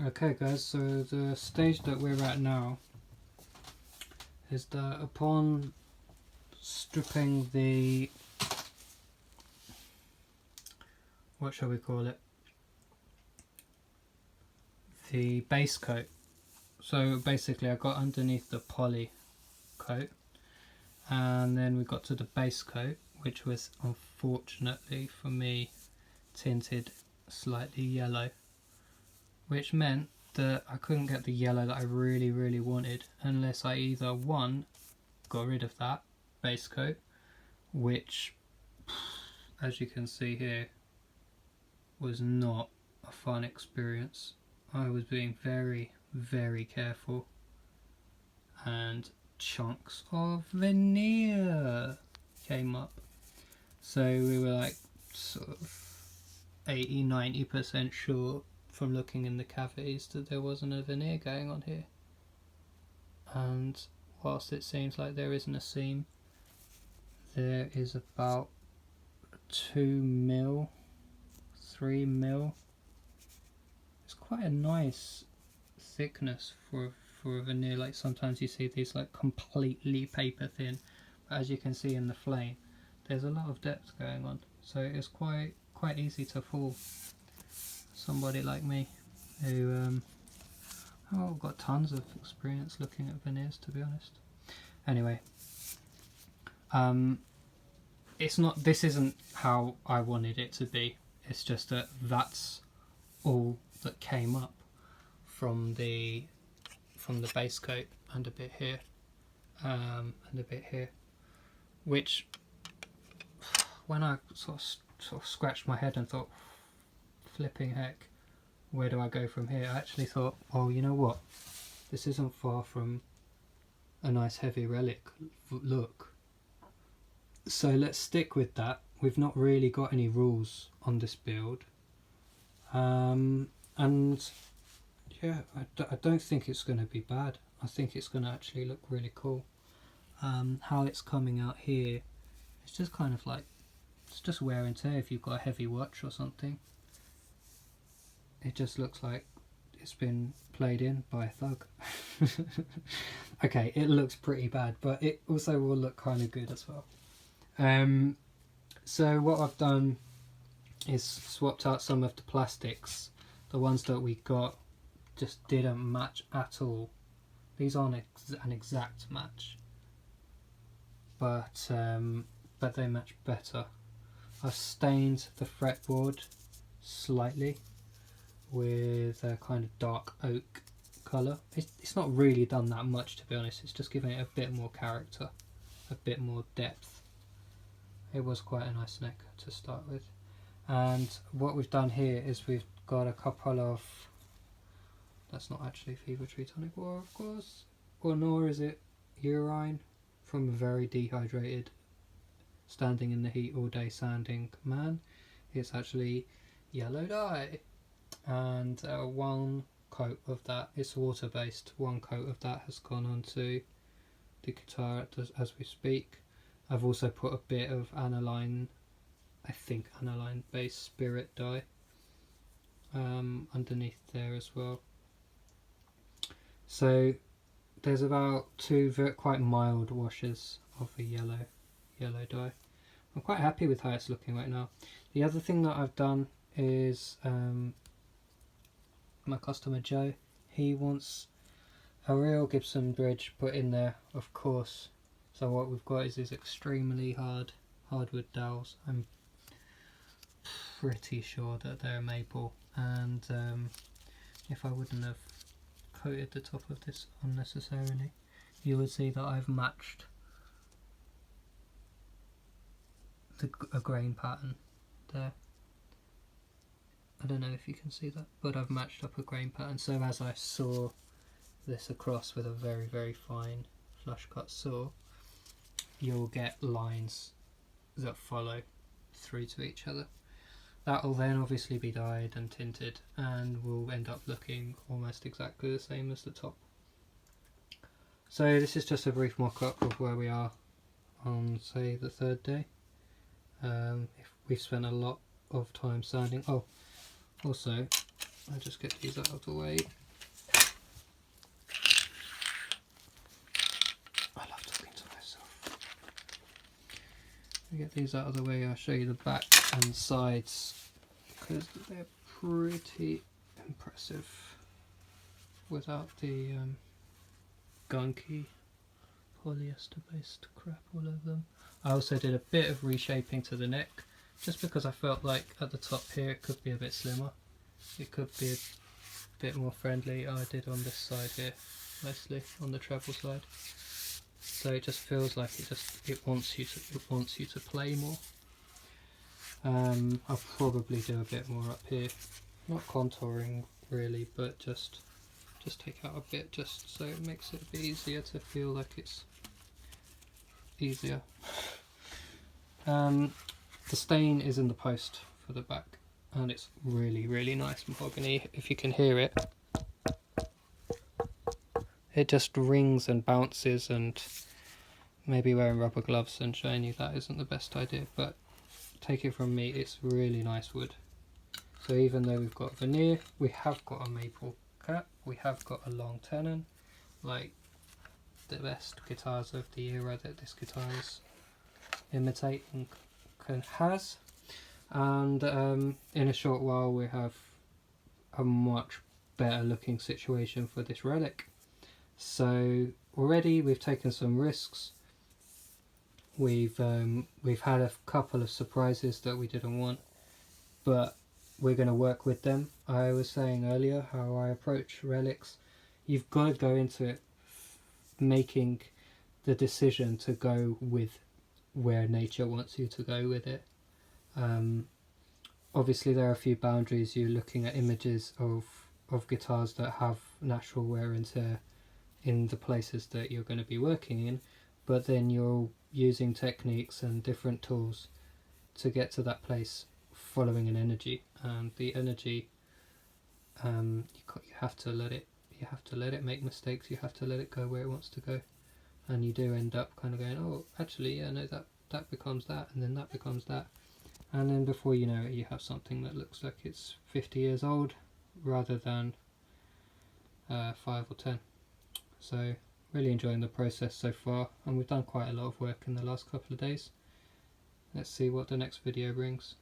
Okay guys, so the stage that we're at now is that upon stripping the, what shall we call it, the base coat. So basically I got underneath the poly coat and then we got to the base coat, which was unfortunately for me tinted slightly yellow, which meant that I couldn't get the yellow that I really wanted unless I either one got rid of that base coat, which as you can see here was not a fun experience. I was being very careful and chunks of veneer came up, so we were like sort of 80-90% sure from looking in the cavities that there wasn't a veneer going on here. And whilst it seems like there isn't a seam, there is about 2 mil, 3 mil. It's quite a nice thickness for a veneer. Like sometimes you see these like completely paper thin, but as you can see in the flame there's a lot of depth going on, so it's quite easy to fool somebody like me who got tons of experience looking at veneers, to be honest. Anyway, this isn't how I wanted it to be. It's just that that's all that came up from the base coat, and a bit here, and a bit here, which when I sort of scratched my head and thought, flipping heck, where do I go from here? I actually thought, oh, you know what, this isn't far from a nice heavy Relic look, so let's stick with that. We've not really got any rules on this build, and yeah, I don't think it's going to be bad. I think it's going to actually look really cool. How it's coming out here, it's just kind of like, it's just wear and tear if you've got a heavy watch or something. It just looks like it's been played in by a thug. Okay, it looks pretty bad, but it also will look kind of good as well. So what I've done is swapped out some of the plastics. The ones that we got just didn't match at all. These aren't an exact match, but they match better. I've stained the fretboard slightly with a kind of dark oak colour. It's not really done that much, to be honest. It's just giving it a bit more character, a bit more depth. It was quite a nice neck to start with. And what we've done here is we've got a couple of, that's not actually Fever Tree Tonic Water, of course, or nor is it urine from a very dehydrated, standing in the heat all day sanding man. It's actually yellow dye, and one coat of that, it's water based, one coat of that has gone onto the guitar as we speak. I've also put a bit of aniline, I think aniline based spirit dye underneath there as well. So there's about 2 quite mild washes of a yellow dye. I'm quite happy with how it's looking right now. The other thing that I've done is my customer Joe, he wants a real Gibson bridge put in there, of course. So what we've got is these extremely hardwood dowels. I'm pretty sure that they're maple, and if I wouldn't have coated the top of this unnecessarily, you would see that I've matched a grain pattern there. I don't know if you can see that, but I've matched up a grain pattern. So as I saw this across with a very fine flush cut saw, you'll get lines that follow through to each other. That will then obviously be dyed and tinted and will end up looking almost exactly the same as the top. So this is just a brief mock-up of where we are on, say, the 3rd day. If we've spent a lot of time sanding. Oh, also I'll just get these out of the way. I love talking to myself. Get these out of the way, I'll show you the back and sides because they're pretty impressive without the gunky polyester based crap all over them. I also did a bit of reshaping to the neck just because I felt like at the top here it could be a bit slimmer, it could be a bit more friendly. I did on this side here mostly on the treble side, so it just feels like it wants you to play more. I'll probably do a bit more up here, not contouring really, but just take out a bit just so it makes it a bit easier to feel like it's easier. The stain is in the post for the back and it's really nice mahogany. If you can hear it, it just rings and bounces, and maybe wearing rubber gloves and showing you that isn't the best idea, but take it from me, it's really nice wood. So even though we've got veneer, we have got a maple cap, we have got a long tenon, like the best guitars of the era that this guitar is imitating has, and in a short while we have a much better looking situation for this Relic. So already we've taken some risks. We've had a couple of surprises that we didn't want, but we're going to work with them. I was saying earlier how I approach relics. You've got to go into it making the decision to go with where nature wants you to go with it. Obviously there are a few boundaries. You're looking at images of guitars that have natural wear and tear in the places that you're going to be working in, but then you're using techniques and different tools to get to that place following an energy, and the energy you have to let it make mistakes, you have to let it go where it wants to go, and you do end up kind of going, oh actually yeah, no, that becomes that, and then that becomes that, and then before you know it you have something that looks like it's 50 years old rather than 5 or 10. So really enjoying the process so far, and we've done quite a lot of work in the last couple of days. Let's see what the next video brings.